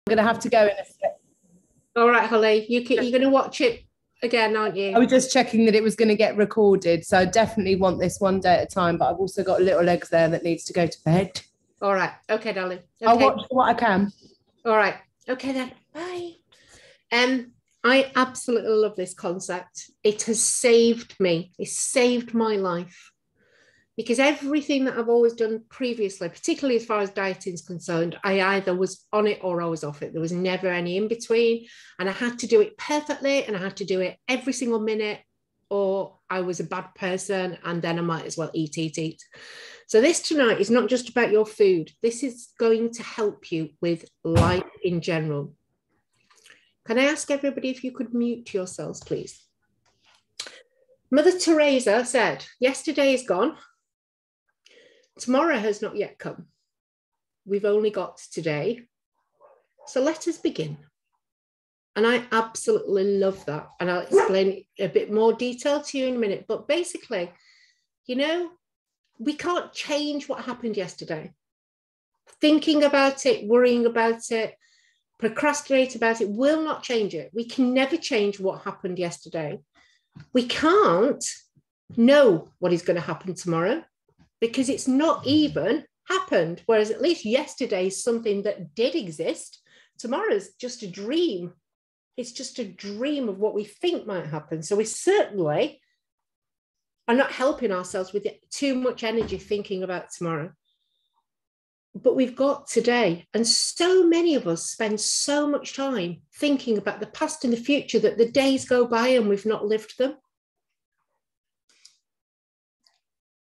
going to have to go in a sec. All right, Holly, you're going to watch it again, aren't you? I was just checking that it was going to get recorded, so I definitely want this one day at a time, but I've also got a little legs there that needs to go to bed. All right. Okay, darling. Okay. I'll watch what I can. All right. Okay, then. Bye. I absolutely love this concept. It has saved me. It saved my life. Because everything that I've always done previously, particularly as far as dieting is concerned, I either was on it or I was off it. There was never any in between. And I had to do it perfectly and I had to do it every single minute, or I was a bad person and then I might as well eat. So this tonight is not just about your food. This is going to help you with life in general. Can I ask everybody if you could mute yourselves, please? Mother Teresa said, yesterday is gone. Tomorrow has not yet come. We've only got today. So let us begin. And I absolutely love that. And I'll explain a bit more detail to you in a minute. But basically, you know, we can't change what happened yesterday. Thinking about it, worrying about it, procrastinate about it will not change it. We can never change what happened yesterday. We can't know what is going to happen tomorrow, because it's not even happened. Whereas at least yesterday is something that did exist. Tomorrow's just a dream. It's just a dream of what we think might happen. So we certainly are not helping ourselves with too much energy thinking about tomorrow. But we've got today. And so many of us spend so much time thinking about the past and the future that the days go by and we've not lived them.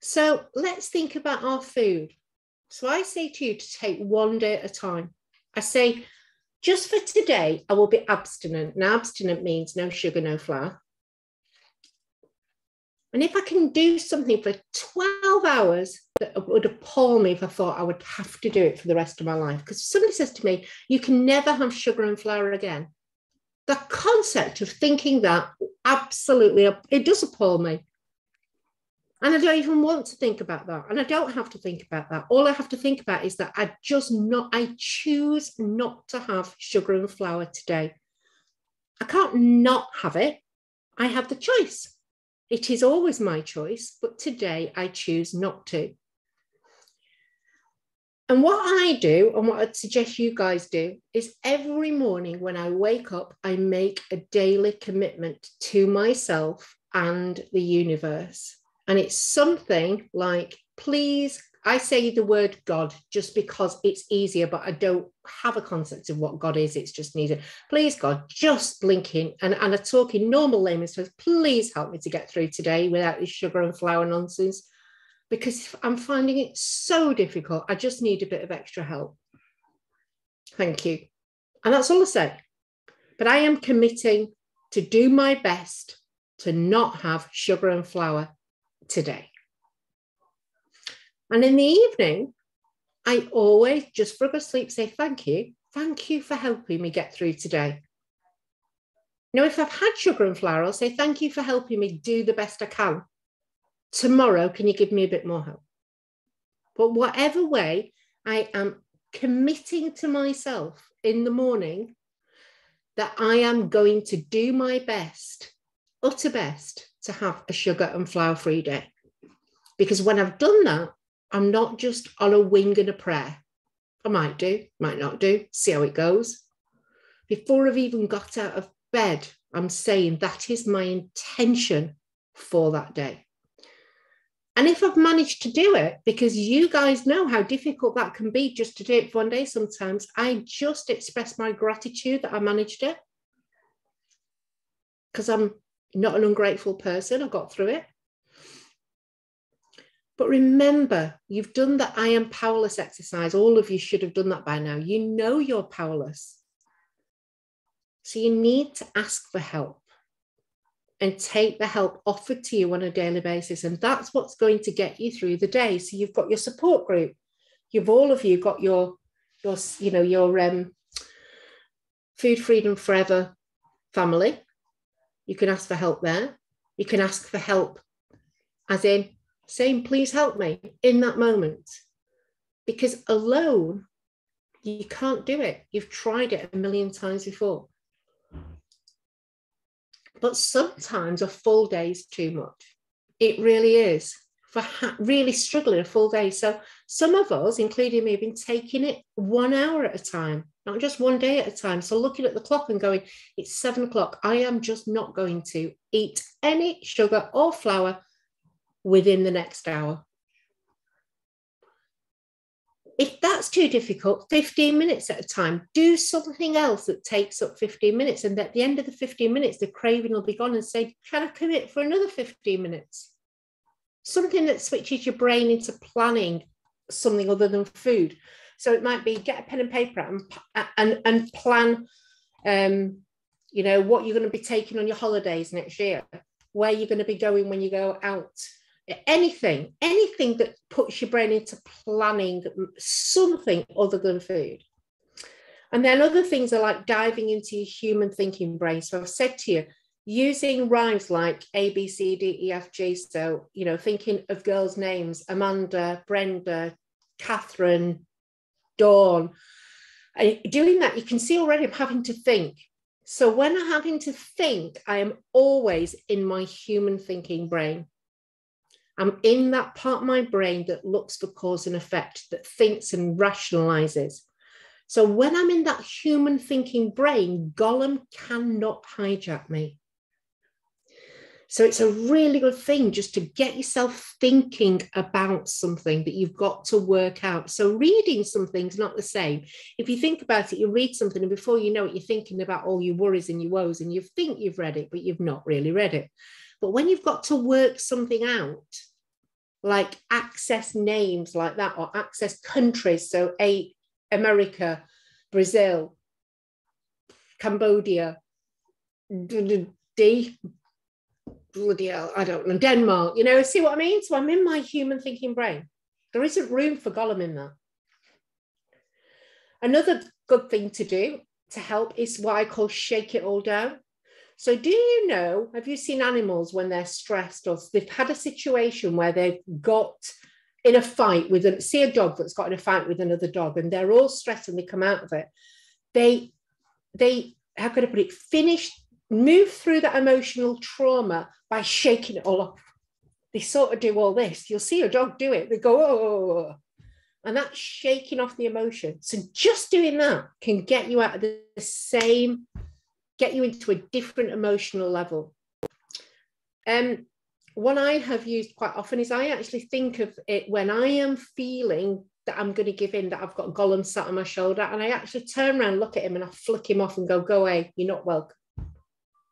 So let's think about our food. So I say to you to take one day at a time. I say, just for today, I will be abstinent. Now, abstinent means no sugar, no flour. And if I can do something for 12 hours, that would appall me if I thought I would have to do it for the rest of my life. Because somebody says to me, you can never have sugar and flour again. The concept of thinking that, absolutely, it does appall me. And I don't even want to think about that. And I don't have to think about that. All I have to think about is that I choose not to have sugar and flour today. I can't not have it. I have the choice. It is always my choice, but today I choose not to. And what I do, and what I'd suggest you guys do, is every morning when I wake up, I make a daily commitment to myself and the universe. And it's something like, please, I say the word God just because it's easier, but I don't have a concept of what God is. It's just needed. Please, God, just blinking. And I talk in normal layman's terms, please help me to get through today without this sugar and flour nonsense, because I'm finding it so difficult. I just need a bit of extra help. Thank you. And that's all I say. But I am committing to do my best to not have sugar and flour today. And in the evening, I always, just for a good sleep, say thank you. Thank you for helping me get through today. Now, if I've had sugar and flour, I'll say thank you for helping me do the best I can. Tomorrow, can you give me a bit more help? But whatever way, I am committing to myself in the morning that I am going to do my best, utter best, to have a sugar and flour free day. Because when I've done that, I'm not just on a wing and a prayer. I might do, might not do, see how it goes. Before I've even got out of bed, I'm saying that is my intention for that day. And if I've managed to do it, because you guys know how difficult that can be just to do it for one day sometimes, I just express my gratitude that I managed it. Because I'm not an ungrateful person, I got through it. But remember, you've done the I am powerless exercise. All of you should have done that by now. You know you're powerless. So you need to ask for help and take the help offered to you on a daily basis. And that's what's going to get you through the day. So you've got your support group. All of you got your Food Freedom Forever family. You can ask for help there. You can ask for help as in saying, please help me in that moment. Because alone, You can't do it. You've tried it a million times before. But sometimes a full day is too much. It really is. For really struggling a full day. So some of us, including me, have been taking it 1 hour at a time, not just one day at a time. So looking at the clock and going, it's 7 o'clock. I am just not going to eat any sugar or flour within the next hour. If that's too difficult, 15 minutes at a time, do something else that takes up 15 minutes. And at the end of the 15 minutes, the craving will be gone and say, can I commit for another 15 minutes? Something that switches your brain into planning something other than food. So it might be get a pen and paper and plan, you know, what you're going to be taking on your holidays next year, where you're going to be going when you go out. Anything that puts your brain into planning something other than food. And then other things are like diving into your human thinking brain. So I've said to you, using rhymes like A, B, C, D, E, F, G. So, you know, thinking of girls' names, Amanda, Brenda, Catherine, Dawn. And doing that, you can see already I'm having to think. So when I'm having to think, I am always in my human thinking brain. I'm in that part of my brain that looks for cause and effect, that thinks and rationalizes. So when I'm in that human thinking brain, Gollum cannot hijack me. So it's a really good thing just to get yourself thinking about something that you've got to work out. So reading something's not the same. If you think about it, you read something and before you know it, you're thinking about all your worries and your woes and you think you've read it, but you've not really read it. But when you've got to work something out, like access names like that or access countries, so America, Brazil, Cambodia, bloody hell, I don't know, Denmark, you know, see what I mean? So I'm in my human thinking brain. There isn't room for Gollum in that. Another good thing to do to help is what I call shake it all down. So do you know, have you seen animals when they're stressed or they've had a situation where they've got in a fight with, see a dog that's got in a fight with another dog and they're all stressed and they come out of it. They how could I put it, move through that emotional trauma by shaking it all off. They sort of do all this. You'll see a dog do it. They go, oh, and that's shaking off the emotion. So just doing that can get you out of the same, get you into a different emotional level. What I have used quite often is I actually think of it when I am feeling that I'm going to give in, that I've got Gollum sat on my shoulder, and I actually turn around, look at him, and I flick him off and go away, you're not welcome.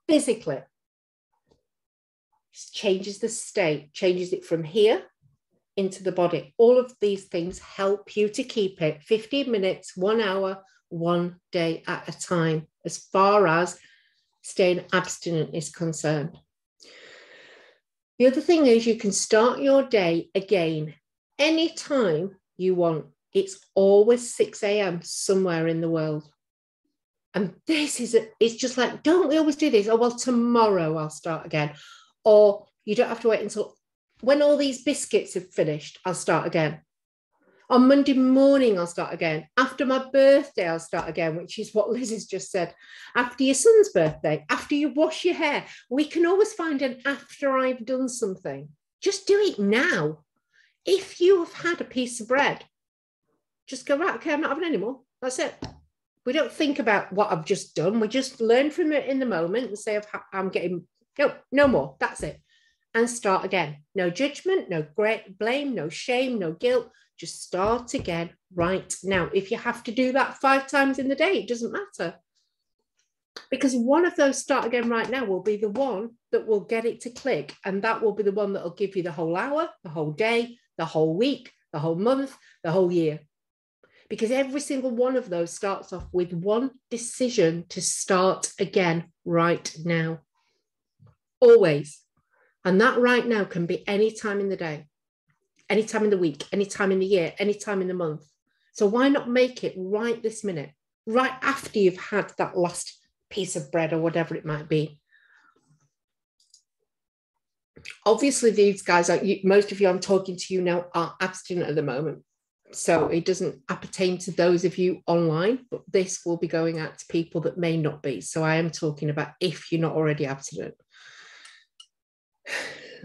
Physically. Just changes the state, changes it from here into the body. All of these things help you to keep it 15 minutes, 1 hour, 1 day at a time, as far as staying abstinent is concerned. The other thing is you can start your day again anytime you want. It's always 6 a.m. somewhere in the world. And this is, it's just like, don't we always do this? Oh, well, tomorrow I'll start again. Or you don't have to wait until when all these biscuits have finished, I'll start again. On Monday morning, I'll start again. After my birthday, I'll start again, which is what Liz has just said. After your son's birthday, after you wash your hair, we can always find an after I've done something. Just do it now. If you have had a piece of bread, just go, right, okay, I'm not having any more. That's it. We don't think about what I've just done. We just learn from it in the moment and say, I'm getting, no more. That's it. And start again. No judgment, no blame, no shame, no guilt. Just start again right now. If you have to do that 5 times in the day, it doesn't matter. Because one of those start again right now will be the one that will get it to click. And that will be the one that will give you the whole hour, the whole day, the whole week, the whole month, the whole year. Because every single one of those starts off with one decision to start again right now. Always. And that right now can be any time in the day, any time in the week, any time in the year, any time in the month. So why not make it right this minute, right after you've had that last piece of bread or whatever it might be? Obviously, these guys, most of you I'm talking to you now are abstinent at the moment. So it doesn't appertain to those of you online, but this will be going out to people that may not be. So I am talking about if you're not already abstinent.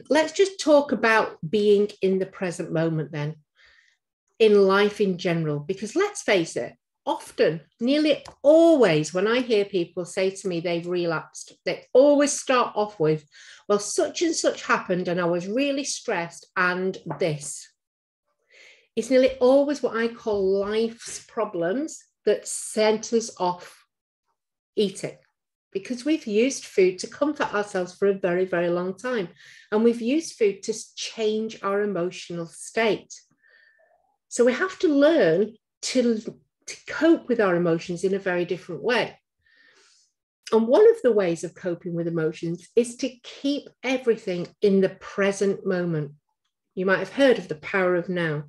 Let's just talk about being in the present moment then, in life in general, because let's face it, often, nearly always, when I hear people say to me they've relapsed, they always start off with, well, such and such happened and I was really stressed and this. It's nearly always what I call life's problems that sent us off eating, because we've used food to comfort ourselves for a very, very long time. And we've used food to change our emotional state. So we have to learn to cope with our emotions in a very different way. And one of the ways of coping with emotions is to keep everything in the present moment. You might have heard of the power of now.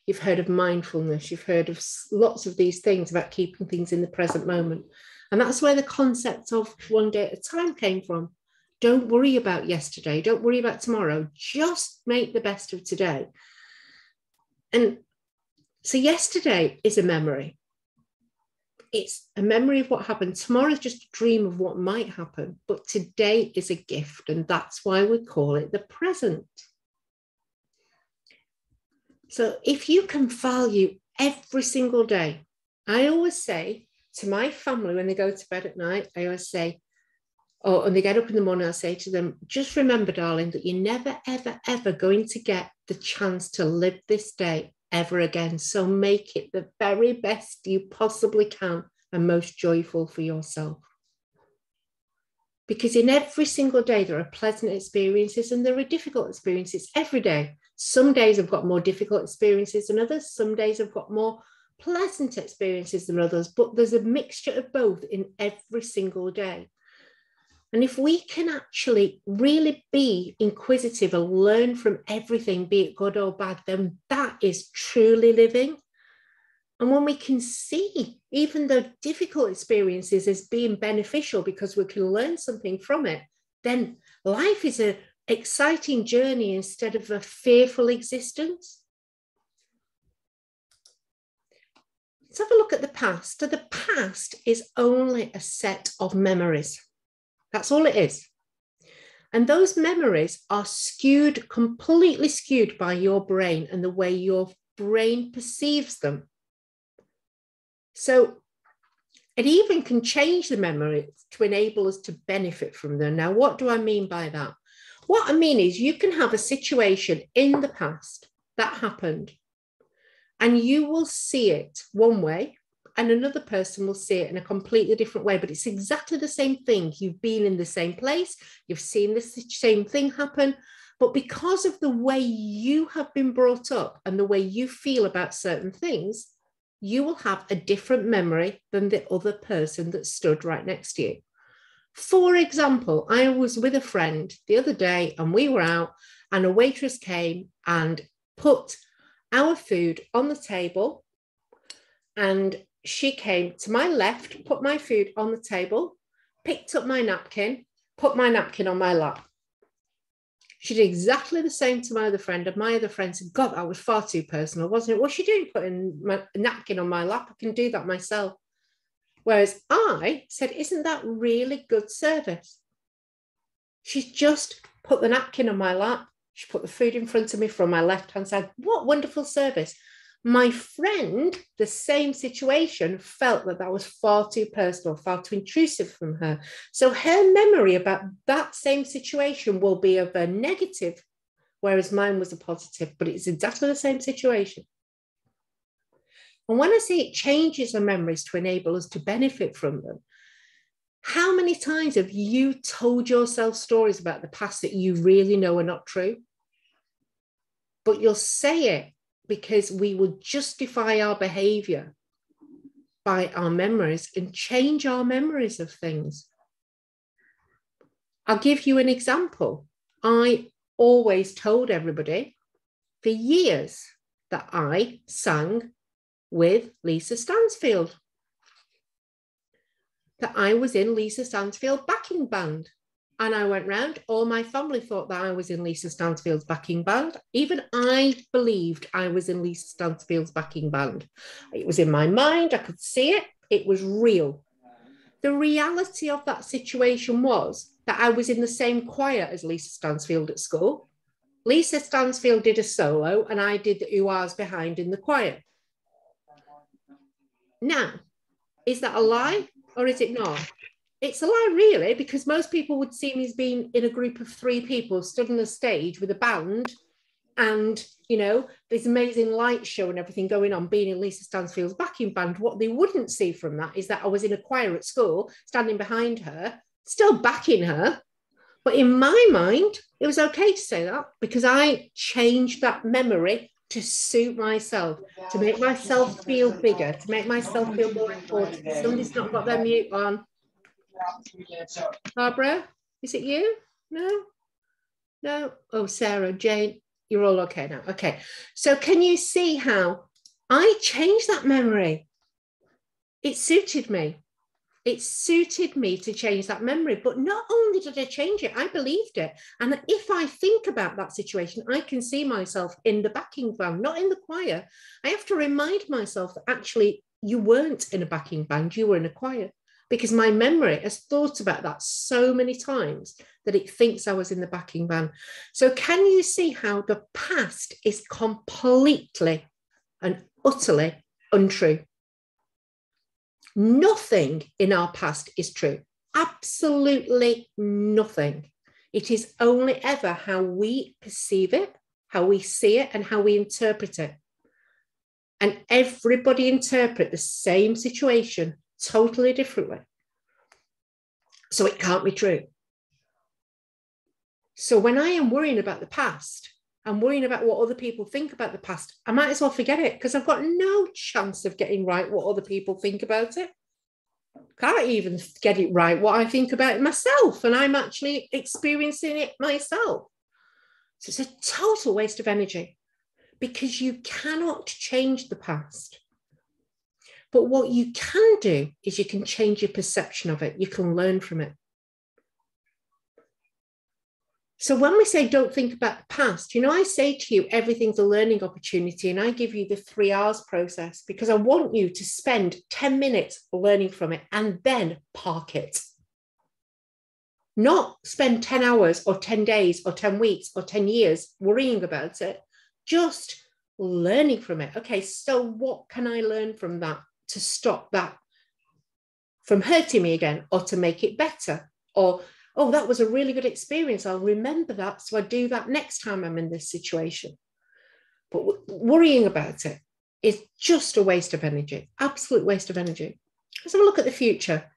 You've heard of mindfulness. You've heard of lots of these things about keeping things in the present moment. And that's where the concept of one day at a time came from. Don't worry about yesterday. Don't worry about tomorrow. Just make the best of today. And so yesterday is a memory. It's a memory of what happened. Tomorrow is just a dream of what might happen. But today is a gift. And that's why we call it the present. So if you can value every single day, I always say to my family when they go to bed at night, I always say, and they get up in the morning, I say to them, just remember, darling, that you're never, ever, ever going to get the chance to live this day ever again. So make it the very best you possibly can and most joyful for yourself. Because in every single day, there are pleasant experiences and there are difficult experiences every day. Some days I've got more difficult experiences than others. Some days I've got more pleasant experiences than others, but there's a mixture of both in every single day. And if we can actually really be inquisitive and learn from everything, be it good or bad, then that is truly living. And when we can see even the difficult experiences as being beneficial because we can learn something from it, then life is an exciting journey instead of a fearful existence. Let's have a look at the past. So the past is only a set of memories. That's all it is. And those memories are skewed, completely skewed by your brain and the way your brain perceives them. So it even can change the memory to enable us to benefit from them. Now, what do I mean by that? What I mean is you can have a situation in the past that happened and you will see it one way and another person will see it in a completely different way, but it's exactly the same thing. You've been in the same place, you've seen the same thing happen, but because of the way you have been brought up and the way you feel about certain things, you will have a different memory than the other person that stood right next to you. For example, I was with a friend the other day and we were out and a waitress came and put our food on the table, and she came to my left, put my food on the table, picked up my napkin, put my napkin on my lap. She did exactly the same to my other friend, and my other friend said, God, that was far too personal, wasn't it? What's she doing putting my napkin on my lap? I can do that myself. Whereas I said, isn't that really good service? She's just put the napkin on my lap. She put the food in front of me from my left-hand side. What wonderful service. My friend, the same situation, felt that that was far too personal, far too intrusive from her. So her memory about that same situation will be of a negative, whereas mine was a positive, but it's exactly the same situation. And when I say it changes our memories to enable us to benefit from them, how many times have you told yourself stories about the past that you really know are not true? But you'll say it because we will justify our behavior by our memories and change our memories of things. I'll give you an example. I always told everybody for years that I sang with Lisa Stansfield, that I was in Lisa Stansfield backing band. And I went round. All my family thought that I was in Lisa Stansfield's backing band. Even I believed I was in Lisa Stansfield's backing band. It was in my mind. I could see it. It was real. The reality of that situation was that I was in the same choir as Lisa Stansfield at school. Lisa Stansfield did a solo and I did the ooh-ahs behind in the choir. Now, is that a lie or is it not? It's a lie, really, because most people would see me as being in a group of 3 people stood on the stage with a band and, you know, this amazing light show and everything going on, being in Lisa Stansfield's backing band. What they wouldn't see from that is that I was in a choir at school, standing behind her, still backing her. But in my mind, it was okay to say that because I changed that memory to suit myself, to make myself feel bigger, to make myself feel more important. Somebody's not got their mute on. Barbara, is it you? No. Oh, Sarah, Jane, you're all okay now. Okay. So can you see how I changed that memory? It suited me. It suited me to change that memory. But not only did I change it, I believed it. And if I think about that situation, I can see myself in the backing band, not in the choir. I have to remind myself that actually you weren't in a backing band, you were in a choir. Because my memory has thought about that so many times that it thinks I was in the backing band. So can you see how the past is completely and utterly untrue? Nothing in our past is true. Absolutely nothing. It is only ever how we perceive it, how we see it, and how we interpret it. And everybody interprets the same situation totally differently. So it can't be true. So when I am worrying about the past, I'm worrying about what other people think about the past, I might as well forget it because I've got no chance of getting right what other people think about it. Can't even get it right what I think about it myself, and I'm actually experiencing it myself. So it's a total waste of energy because you cannot change the past. But what you can do is you can change your perception of it. You can learn from it. So when we say don't think about the past, you know, I say to you, everything's a learning opportunity, and I give you the 3 R's process because I want you to spend 10 minutes learning from it and then park it. Not spend 10 hours or 10 days or 10 weeks or 10 years worrying about it, just learning from it. Okay, so what can I learn from that to stop that from hurting me again, or to make it better? Or, oh, that was a really good experience. I'll remember that, so I do that next time I'm in this situation. But worrying about it is just a waste of energy, absolute waste of energy. Let's have a look at the future.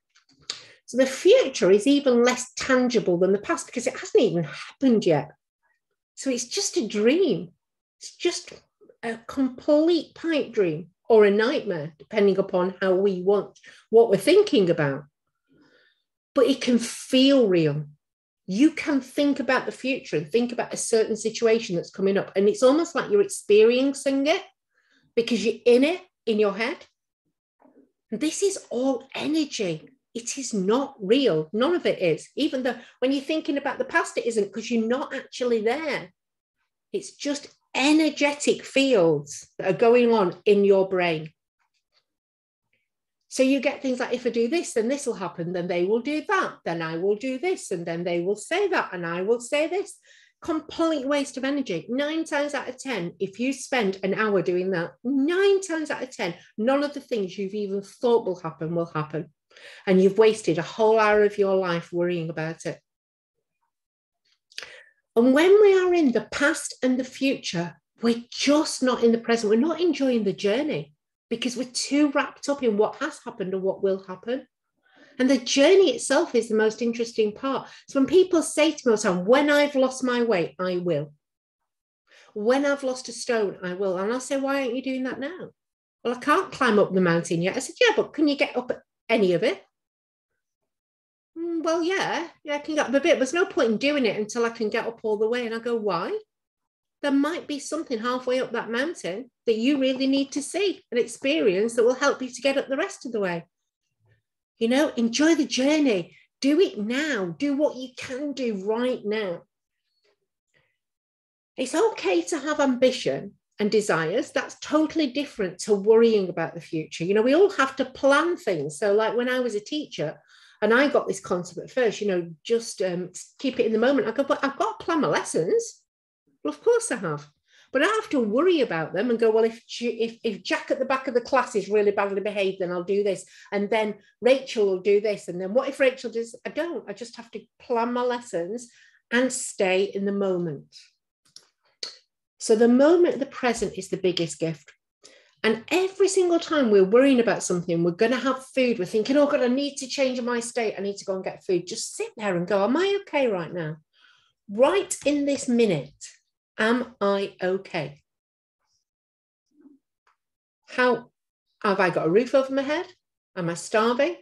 So the future is even less tangible than the past because it hasn't even happened yet. So it's just a dream. It's just a complete pipe dream or a nightmare, depending upon how we want, what we're thinking about. But it can feel real. You can think about the future and think about a certain situation that's coming up. And it's almost like you're experiencing it because you're in it in your head. And this is all energy. It is not real. None of it is. Even though when you're thinking about the past, it isn't because you're not actually there. It's just energetic fields that are going on in your brain. So you get things like, if I do this, then this will happen, then they will do that, then I will do this, and then they will say that, and I will say this. Complete waste of energy. 9 times out of 10, if you spend an hour doing that, 9 times out of 10, none of the things you've even thought will happen. And you've wasted a whole hour of your life worrying about it. And when we are in the past and the future, we're just not in the present. We're not enjoying the journey because we're too wrapped up in what has happened or what will happen. And the journey itself is the most interesting part. So when people say to me all the time, when I've lost my weight, I will. When I've lost a stone, I will. And I'll say, why aren't you doing that now? Well, I can't climb up the mountain yet. I said, yeah, but can you get up any of it? Well, yeah, I can get up a bit. There's no point in doing it until I can get up all the way. And I go, why? There might be something halfway up that mountain that you really need to see and experience that will help you to get up the rest of the way. You know, enjoy the journey. Do it now. Do what you can do right now. It's okay to have ambition and desires. That's totally different to worrying about the future. You know, we all have to plan things. So like when I was a teacher and I got this concept at first, you know, just keep it in the moment. I go, but I've got to plan my lessons. Well, of course I have. But I have to worry about them and go, well, if Jack at the back of the class is really badly behaved, then I'll do this. And then Rachel will do this. And then what if Rachel does? I don't. I just have to plan my lessons and stay in the moment. So the moment, the present is the biggest gift. And every single time we're worrying about something, we're going to have food. We're thinking, oh God, I need to change my state. I need to go and get food. Just sit there and go, am I okay right now? Right in this minute, am I okay? How have I got a roof over my head? Am I starving?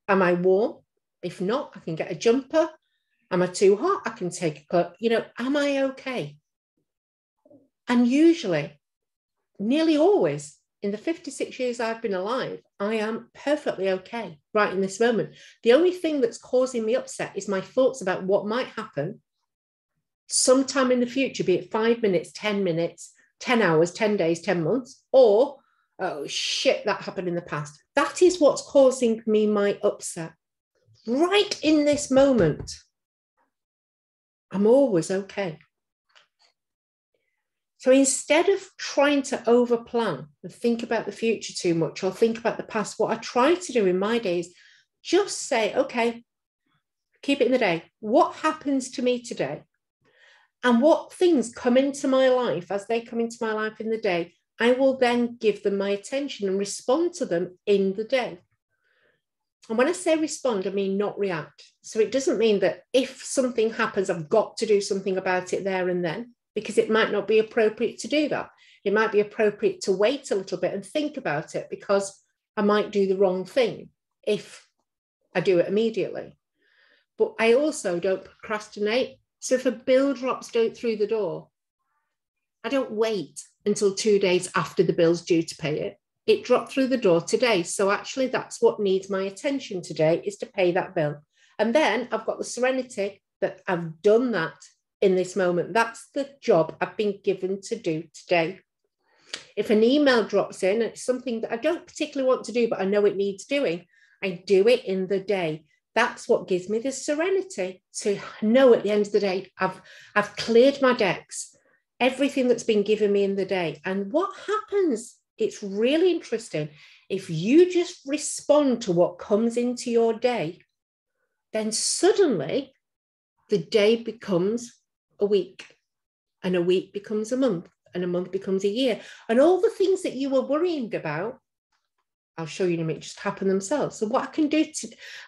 Am I warm? If not, I can get a jumper. Am I too hot? I can take a cloak. You know, am I okay? And usually, nearly always, in the 56 years I've been alive, I am perfectly okay right in this moment. The only thing that's causing me upset is my thoughts about what might happen sometime in the future, be it 5 minutes, 10 minutes, 10 hours, 10 days, 10 months, or, oh shit, that happened in the past. That is what's causing me my upset. Right in this moment, I'm always okay. So instead of trying to overplan and think about the future too much or think about the past, what I try to do in my days, just say, okay, keep it in the day. What happens to me today? And what things come into my life as they come into my life in the day, I will then give them my attention and respond to them in the day. And when I say respond, I mean not react. So it doesn't mean that if something happens, I've got to do something about it there and then, because it might not be appropriate to do that. It might be appropriate to wait a little bit and think about it, because I might do the wrong thing if I do it immediately. But I also don't procrastinate. So if a bill drops through the door, I don't wait until 2 days after the bill's due to pay it. It dropped through the door today. So actually that's what needs my attention today, is to pay that bill. And then I've got the serenity that I've done that in this moment. That's the job I've been given to do today. If an email drops in, it's something that I don't particularly want to do, but I know it needs doing, I do it in the day. That's what gives me the serenity to know at the end of the day, I've cleared my decks, everything that's been given me in the day. And what happens, it's really interesting. If you just respond to what comes into your day, then suddenly the day becomes a week, and a week becomes a month, and a month becomes a year. And all the things that you were worrying about, I'll show you in a minute, just happen themselves. So what I can do,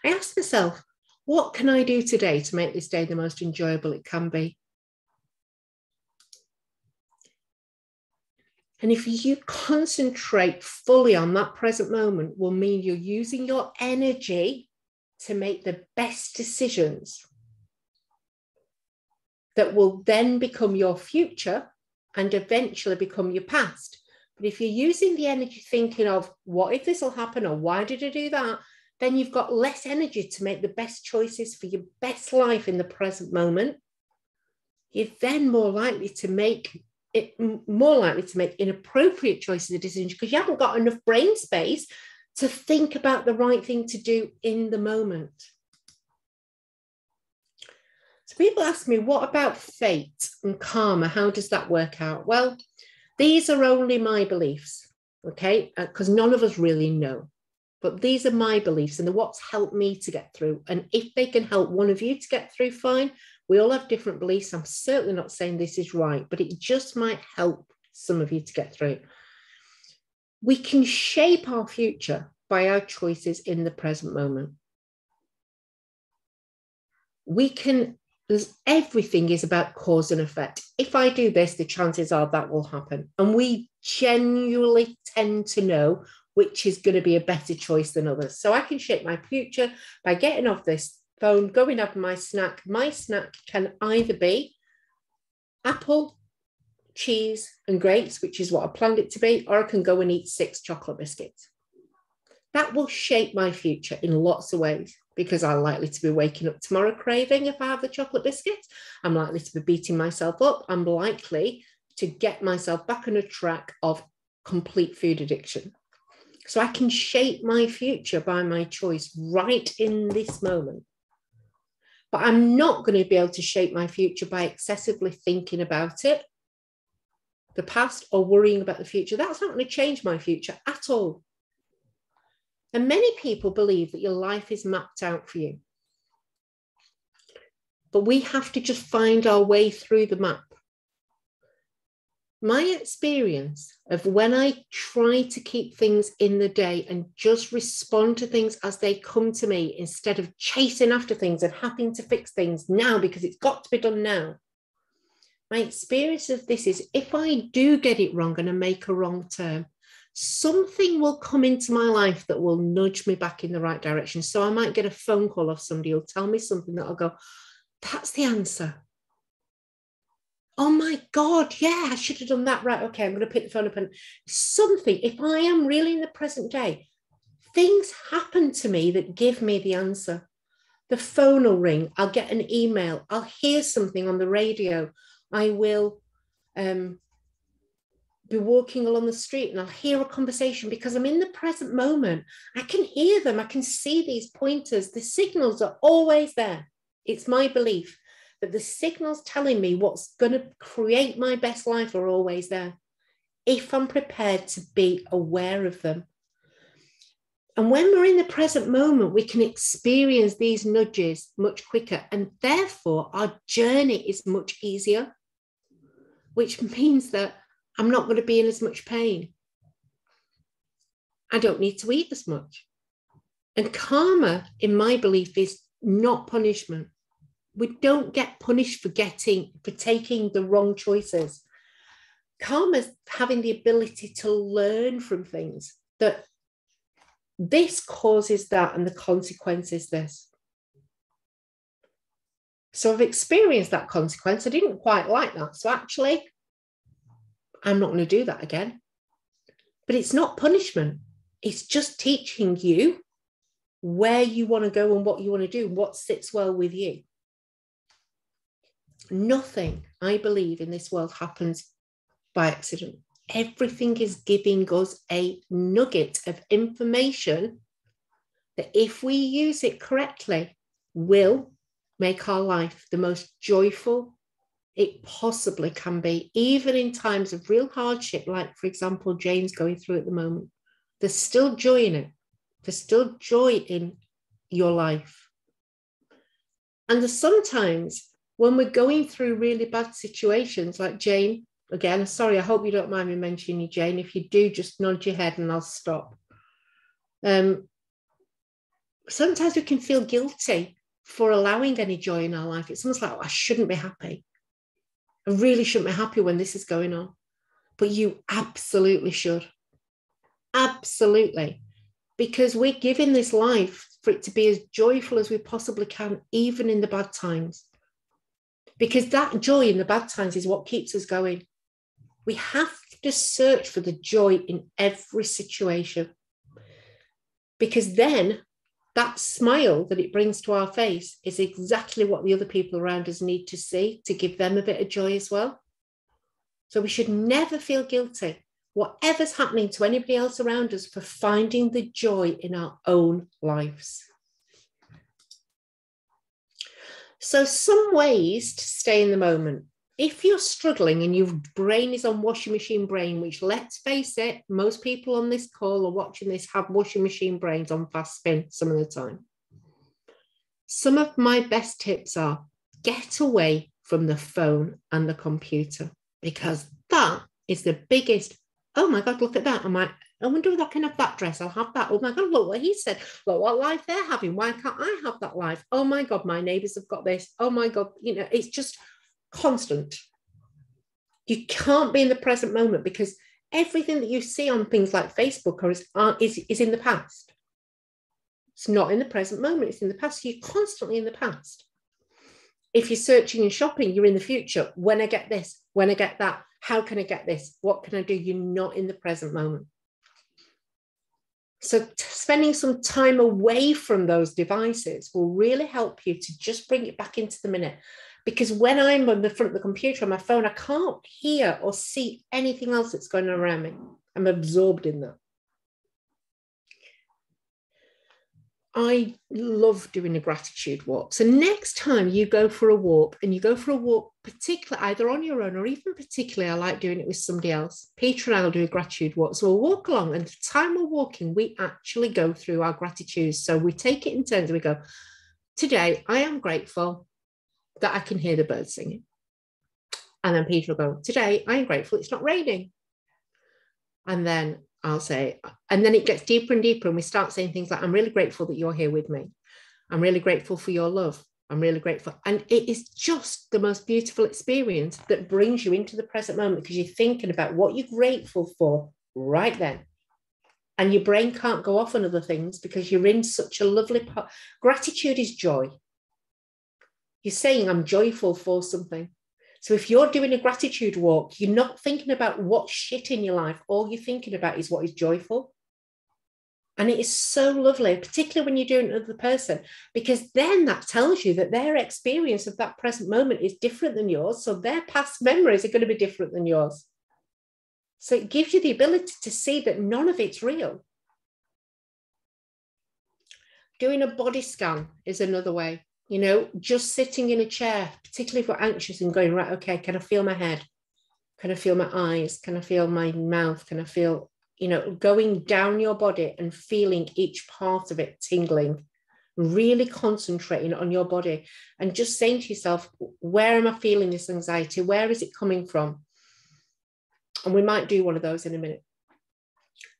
I ask myself, what can I do today to make this day the most enjoyable it can be? And if you concentrate fully on that present moment, will mean you're using your energy to make the best decisions that will then become your future and eventually become your past. But if you're using the energy thinking of what if this will happen, or why did I do that, then you've got less energy to make the best choices for your best life in the present moment. You're then more likely to make inappropriate choices and decisions, because you haven't got enough brain space to think about the right thing to do in the moment. So people ask me, what about fate and karma? How does that work out? Well, these are only my beliefs, okay? Because none of us really know. But these are my beliefs, and they're what's helped me to get through. And if they can help one of you to get through, fine. We all have different beliefs. I'm certainly not saying this is right, but it just might help some of you to get through. We can shape our future by our choices in the present moment. Everything is about cause and effect. If I do this, the chances are that will happen. And we genuinely tend to know which is going to be a better choice than others. So I can shape my future by getting off this phone, going up my snack. My snack can either be apple, cheese and grapes, which is what I planned it to be, or I can go and eat 6 chocolate biscuits. That will shape my future in lots of ways, because I'm likely to be waking up tomorrow craving if I have the chocolate biscuits. I'm likely to be beating myself up. I'm likely to get myself back on a track of complete food addiction. So I can shape my future by my choice right in this moment. But I'm not going to be able to shape my future by excessively thinking about it, the past, or worrying about the future. That's not going to change my future at all. And many people believe that your life is mapped out for you. But we have to just find our way through the map. My experience of when I try to keep things in the day and just respond to things as they come to me, instead of chasing after things and having to fix things now because it's got to be done now. My experience of this is, if I do get it wrong and I make a wrong turn, something will come into my life that will nudge me back in the right direction. So I might get a phone call off somebody who'll tell me something that I'll go, that's the answer. Oh my God, yeah, I should have done that. Right, okay, I'm going to pick the phone up and something. If I am really in the present day, things happen to me that give me the answer. The phone will ring, I'll get an email, I'll hear something on the radio, I will be walking along the street and I'll hear a conversation because I'm in the present moment. I can hear them, I can see these pointers, the signals are always there. It's my belief that the signals telling me what's going to create my best life are always there, if I'm prepared to be aware of them. And when we're in the present moment, we can experience these nudges much quicker, and therefore our journey is much easier, which means that I'm not going to be in as much pain. I don't need to eat as much. And karma, in my belief, is not punishment. We don't get punished for taking the wrong choices. Karma is having the ability to learn from things, that this causes that and the consequence is this. So I've experienced that consequence. I didn't quite like that. So actually, I'm not going to do that again. But it's not punishment. It's just teaching you where you want to go and what you want to do, what sits well with you. Nothing, I believe, in this world happens by accident. Everything is giving us a nugget of information that, if we use it correctly, will make our life the most joyful it possibly can be, even in times of real hardship, like, for example, Jane's going through at the moment. There's still joy in it. There's still joy in your life. And there's sometimes when we're going through really bad situations, like Jane, again, sorry, I hope you don't mind me mentioning you, Jane. If you do, just nod your head and I'll stop. Sometimes we can feel guilty for allowing any joy in our life. It's almost like, oh, I shouldn't be happy. I really shouldn't be happy when this is going on. But you absolutely should. Absolutely. Because we're given this life for it to be as joyful as we possibly can, even in the bad times. Because that joy in the bad times is what keeps us going. We have to search for the joy in every situation. Because then that smile that it brings to our face is exactly what the other people around us need to see to give them a bit of joy as well. So we should never feel guilty, whatever's happening to anybody else around us, for finding the joy in our own lives. So some ways to stay in the moment. If you're struggling and your brain is on washing machine brain, which, let's face it, most people on this call or watching this have washing machine brains on fast spin some of the time. Some of my best tips are: get away from the phone and the computer, because that is the biggest, oh my God, look at that. I wonder if I can have that dress. I'll have that. Oh my God, look what he said. Look what life they're having. Why can't I have that life? Oh my God, my neighbors have got this. Oh my God, it's just constant. You can't be in the present moment, because everything that you see on things like Facebook is in the past. It's not in the present moment. It's in the past. You're constantly in the past. If you're searching and shopping, you're in the future. When I get this, when I get that, how can I get this? What can I do? You're not in the present moment. So spending some time away from those devices will really help you to just bring it back into the minute. Because when I'm on the front of the computer on my phone, I can't hear or see anything else that's going on around me. I'm absorbed in that. I love doing a gratitude walk. So next time you go for a walk, and you go for a walk, particularly either on your own or even particularly, I like doing it with somebody else. Peter and I will do a gratitude walk. So we'll walk along, and the time we're walking, we actually go through our gratitudes. So we take it in turns. We go, today, I am grateful that I can hear the birds singing. And then Peter will go, today, I am grateful it's not raining. And then I'll say, and then it gets deeper and deeper, and we start saying things like, I'm really grateful that you're here with me. I'm really grateful for your love. I'm really grateful. And it is just the most beautiful experience that brings you into the present moment, because you're thinking about what you're grateful for right then. And your brain can't go off on other things because you're in such a lovely part. Gratitude is joy. You're saying, I'm joyful for something. So if you're doing a gratitude walk, you're not thinking about what's shit in your life. All you're thinking about is what is joyful. And it is so lovely, particularly when you're doing it with another person, because then that tells you that their experience of that present moment is different than yours. So their past memories are going to be different than yours. So it gives you the ability to see that none of it's real. Doing a body scan is another way. You know, just sitting in a chair, particularly if we're anxious, and going, right, okay, can I feel my head? Can I feel my eyes? Can I feel my mouth? Can I feel, you know, going down your body and feeling each part of it tingling, really concentrating on your body and just saying to yourself, where am I feeling this anxiety? Where is it coming from? And we might do one of those in a minute.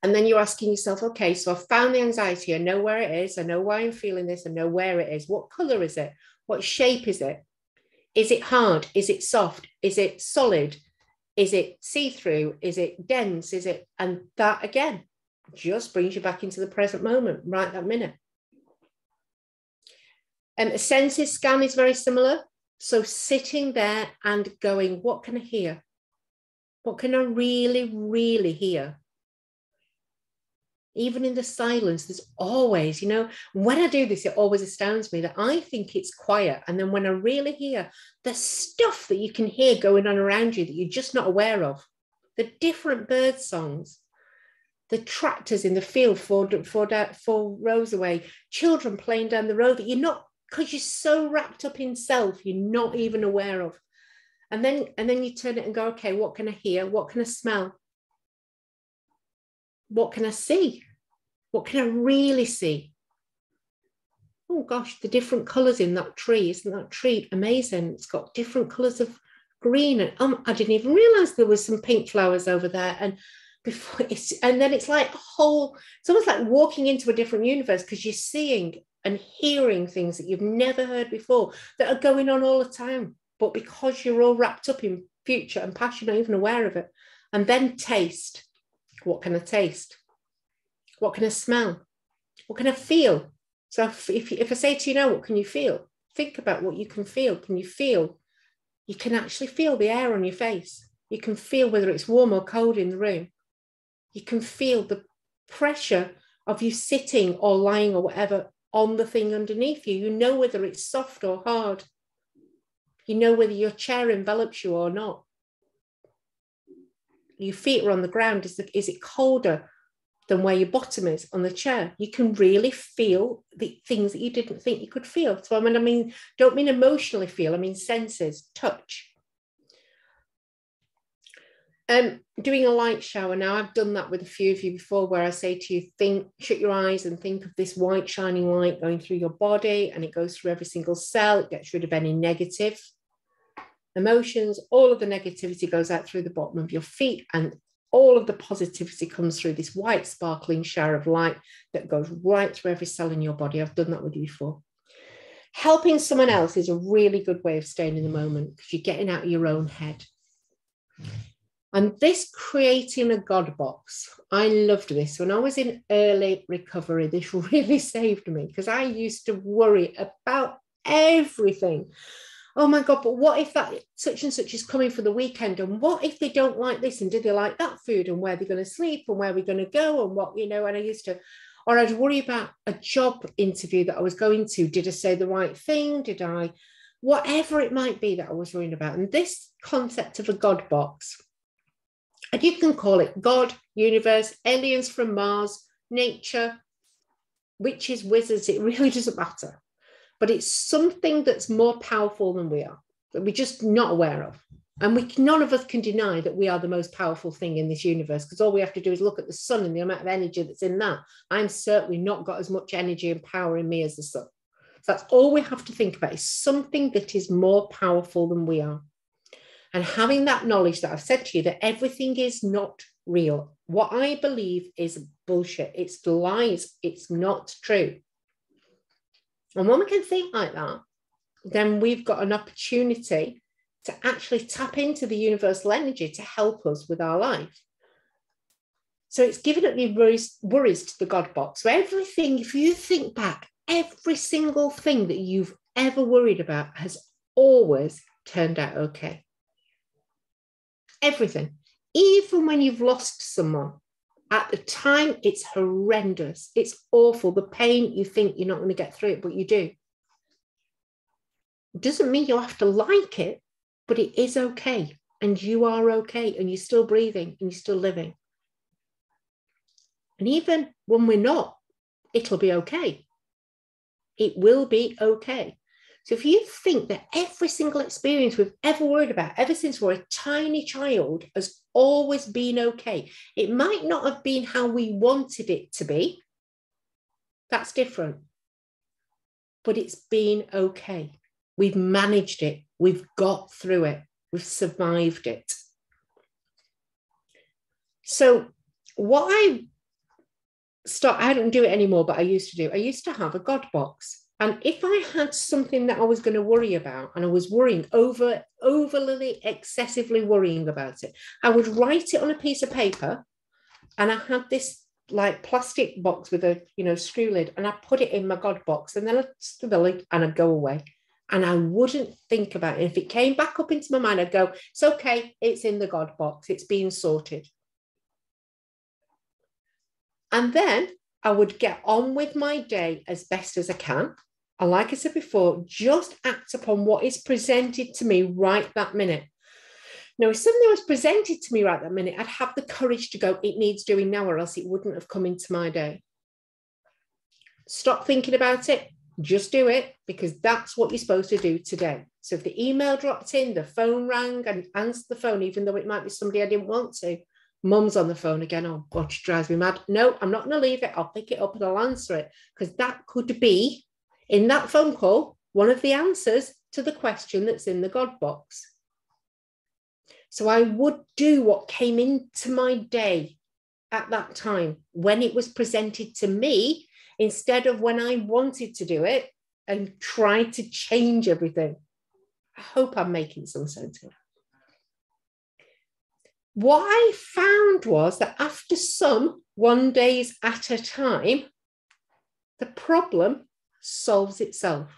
And then you're asking yourself, okay, so I've found the anxiety. I know where it is. I know why I'm feeling this. I know where it is. What color is it? What shape is it? Is it hard? Is it soft? Is it solid? Is it see-through? Is it dense? Is it? And that, again, just brings you back into the present moment, right that minute. A senses scan is very similar. So sitting there and going, what can I hear? What can I really, really hear? Even in the silence, there's always, you know, when I do this, it always astounds me that I think it's quiet. And then when I really hear the stuff that you can hear going on around you that you're just not aware of, the different bird songs, the tractors in the field four rows away, children playing down the road that you're not, because you're so wrapped up in self, you're not even aware of. And then you turn it and go, okay, what can I hear? What can I smell? What can I see? What can I really see? Oh gosh, the different colours in that tree. Isn't that tree amazing? It's got different colours of green. And I didn't even realise there was some pink flowers over there. And then it's like a whole, it's almost like walking into a different universe, because you're seeing and hearing things that you've never heard before that are going on all the time. But because you're all wrapped up in future and past, you're not even aware of it. And then taste. What can I taste? What can I smell? What can I feel? So if I say to you now, what can you feel? Think about what you can feel. Can you feel? You can actually feel the air on your face. You can feel whether it's warm or cold in the room. You can feel the pressure of you sitting or lying or whatever on the thing underneath you. You know whether it's soft or hard. You know whether your chair envelops you or not. Your feet are on the ground. Is it colder than where your bottom is on the chair? You can really feel the things that you didn't think you could feel. So I mean, don't mean emotionally feel, I mean senses, touch. Doing a light shower. Now, I've done that with a few of you before, where I say to you, shut your eyes and think of this white shining light going through your body, and it goes through every single cell. It gets rid of any negative emotions. All of the negativity goes out through the bottom of your feet, and all of the positivity comes through this white sparkling shower of light that goes right through every cell in your body. I've done that with you before. Helping someone else is a really good way of staying in the moment, because you're getting out of your own head. And this creating a God box, I loved this. When I was in early recovery, this really saved me, because I used to worry about everything. Oh my God, but what if that such and such is coming for the weekend? And what if they don't like this? And do they like that food? And where they're going to sleep? And where we're going to go? And what, you know, and I used to Or I'd worry about a job interview that I was going to. Did I say the right thing? Whatever it might be that I was worrying about. And this concept of a God box, and you can call it God, universe, aliens from Mars, nature, witches, wizards, it really doesn't matter. But it's something that's more powerful than we are, that we're just not aware of. And none of us can deny that we are the most powerful thing in this universe, because all we have to do is look at the sun and the amount of energy that's in that. I'm certainly not got as much energy and power in me as the sun. So that's all we have to think about, is something that is more powerful than we are. And having that knowledge that I've said to you, that everything is not real. What I believe is bullshit. It's lies. It's not true. And when we can think like that, then we've got an opportunity to actually tap into the universal energy to help us with our life. So it's given up the worries to the God box. So everything, if you think back, every single thing that you've ever worried about has always turned out okay. Everything. Even when you've lost someone, at the time, it's horrendous. It's awful. The pain, you think you're not going to get through it, but you do. It doesn't mean you have to like it, but it is okay. And you are okay. And you're still breathing and you're still living. And even when we're not, it'll be okay. It will be okay. So if you think that every single experience we've ever worried about, ever since we're a tiny child, has always been okay. It might not have been how we wanted it to be. That's different. But it's been okay. We've managed it. We've got through it. We've survived it. So what I don't do it anymore, but I used to do. I used to have a God box. And if I had something that I was going to worry about, and I was worrying overly, excessively worrying about it, I would write it on a piece of paper. And I had this like plastic box with a, screw lid, and I put it in my God box, and then I'd stick the lid and I'd go away. And I wouldn't think about it. If it came back up into my mind, I'd go, it's okay. It's in the God box. It's being sorted. And then I would get on with my day as best as I can. And like I said before, just act upon what is presented to me right that minute. Now, if something was presented to me right that minute, I'd have the courage to go, it needs doing now, or else it wouldn't have come into my day. Stop thinking about it. Just do it, because that's what you're supposed to do today. So if the email dropped in, the phone rang, and answered the phone, even though it might be somebody I didn't want to. Mum's on the phone again. Oh, God, she drives me mad. No, I'm not going to leave it. I'll pick it up and I'll answer it, because that could be, in that phone call, one of the answers to the question that's in the God box. So I would do what came into my day at that time when it was presented to me, instead of when I wanted to do it and try to change everything. I hope I'm making some sense here. What I found was that after some 1 day at a time, the problem solves itself.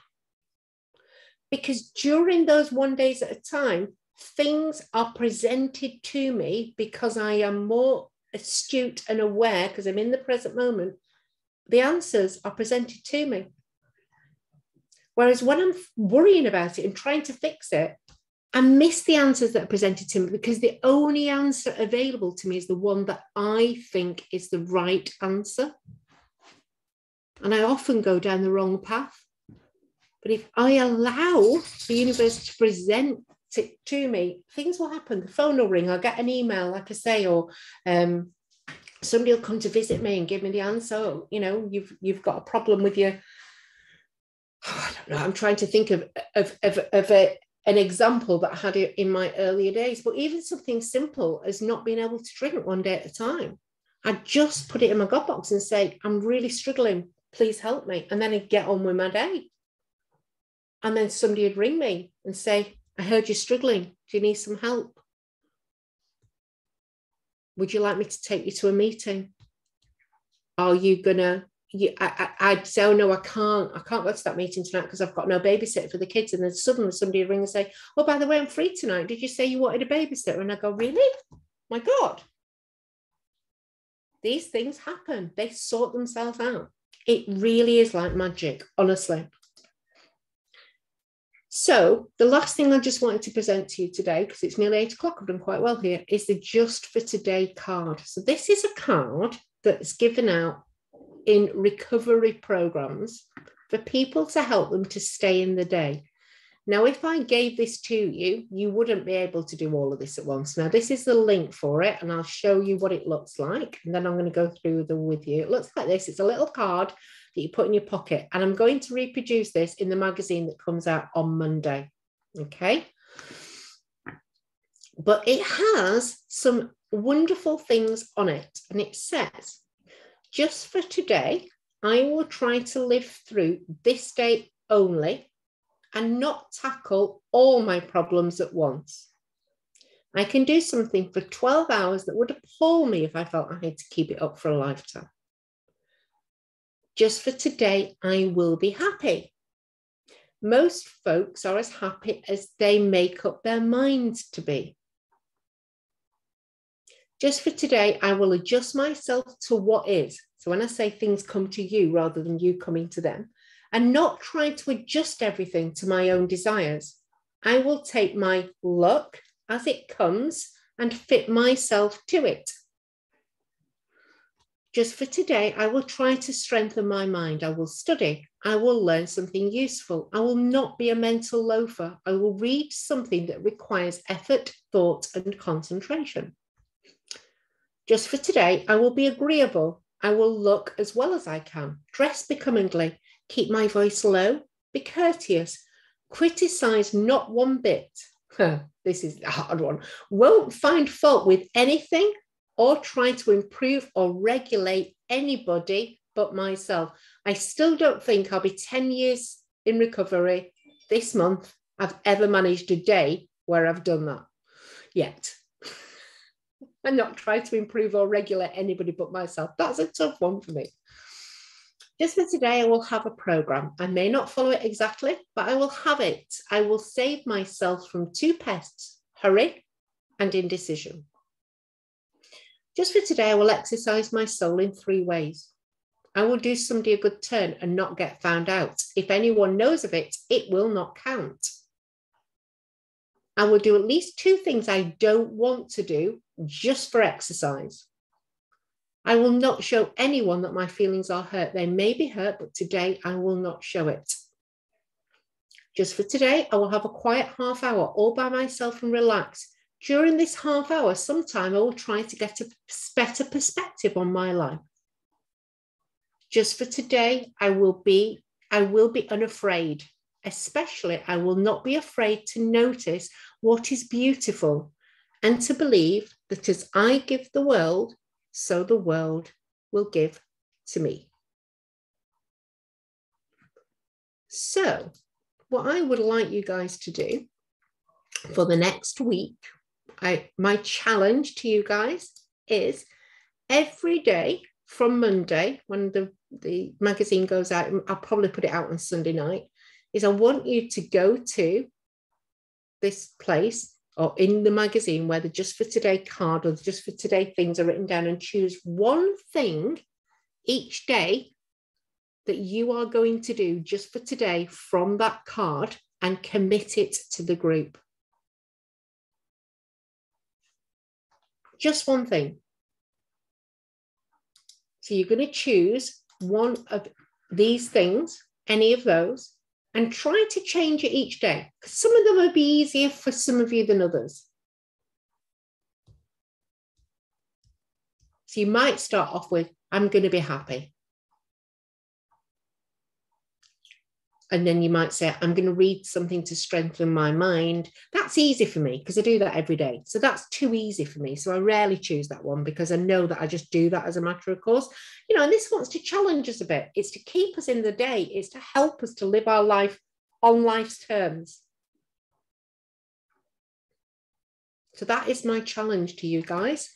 Because during those 1 day at a time, things are presented to me because I am more astute and aware, because I'm in the present moment. The answers are presented to me. Whereas when I'm worrying about it and trying to fix it, I miss the answers that are presented to me, because the only answer available to me is the one that I think is the right answer. And I often go down the wrong path. But if I allow the universe to present it to me, things will happen. The phone will ring, I'll get an email, like I say, or somebody will come to visit me and give me the answer. You've got a problem with your, I don't know, I'm trying to think of an example that I had in my earlier days, but even something simple as not being able to drink 1 day at a time. I just put it in my God box and say, I'm really struggling, please help me. And then I'd get on with my day. And then somebody would ring me and say, I heard you're struggling. Do you need some help? Would you like me to take you to a meeting? Are you gonna? I'd say, oh no, I can't go to that meeting tonight because I've got no babysitter for the kids. And then suddenly somebody would ring and say, oh, by the way, I'm free tonight. Did you say you wanted a babysitter? And I go, really? My God. These things happen. They sort themselves out. It really is like magic, honestly. So the last thing I just wanted to present to you today, because it's nearly 8 o'clock, I've done quite well here, is the Just for Today card. So this is a card that's given out in recovery programs for people to help them to stay in the day. Now, if I gave this to you, you wouldn't be able to do all of this at once. Now, this is the link for it, and I'll show you what it looks like. And then I'm going to go through them with you. It looks like this. It's a little card that you put in your pocket. And I'm going to reproduce this in the magazine that comes out on Monday. Okay. But it has some wonderful things on it. And it says, just for today, I will try to live through this day only and not tackle all my problems at once. I can do something for 12 hours that would appall me if I felt I had to keep it up for a lifetime. Just for today, I will be happy. Most folks are as happy as they make up their minds to be. Just for today, I will adjust myself to what is. So when I say things come to you rather than you coming to them, and not try to adjust everything to my own desires. I will take my luck as it comes and fit myself to it. Just for today, I will try to strengthen my mind. I will study. I will learn something useful. I will not be a mental loafer. I will read something that requires effort, thought, and concentration. Just for today, I will be agreeable. I will look as well as I can, dress becomingly, keep my voice low, be courteous, criticize not one bit. This is a hard one. Won't find fault with anything or try to improve or regulate anybody but myself. I still don't think I'll be 10 years in recovery this month. I've ever managed a day where I've done that yet. And not try to improve or regulate anybody but myself. That's a tough one for me. Just for today, I will have a program. I may not follow it exactly, but I will have it. I will save myself from 2 pests, hurry and indecision. Just for today, I will exercise my soul in 3 ways. I will do somebody a good turn and not get found out. If anyone knows of it, it will not count. I will do at least 2 things I don't want to do just for exercise. I will not show anyone that my feelings are hurt. They may be hurt, but today I will not show it. Just for today, I will have a quiet half hour all by myself and relax. During this half hour, sometime I will try to get a better perspective on my life. Just for today, I will be unafraid. Especially, I will not be afraid to notice what is beautiful and to believe that as I give the world, so the world will give to me. So what I would like you guys to do for the next week, my challenge to you guys is every day from Monday, when the magazine goes out, I'll probably put it out on Sunday night, is I want you to go to this place or in the magazine where the Just for Today card or the Just for Today things are written down and choose one thing each day that you are going to do just for today from that card and commit it to the group. Just one thing. So you're going to choose one of these things, any of those, and try to change it each day, because some of them will be easier for some of you than others. So you might start off with, I'm going to be happy. And then you might say, I'm going to read something to strengthen my mind. That's easy for me because I do that every day. So that's too easy for me. So I rarely choose that one because I know that I just do that as a matter of course. You know, and this wants to challenge us a bit. It's to keep us in the day. It's to help us to live our life on life's terms. So that is my challenge to you guys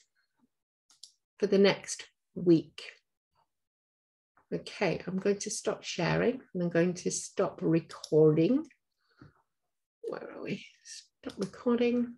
for the next week. Okay, I'm going to stop sharing and I'm going to stop recording. Where are we? Stop recording.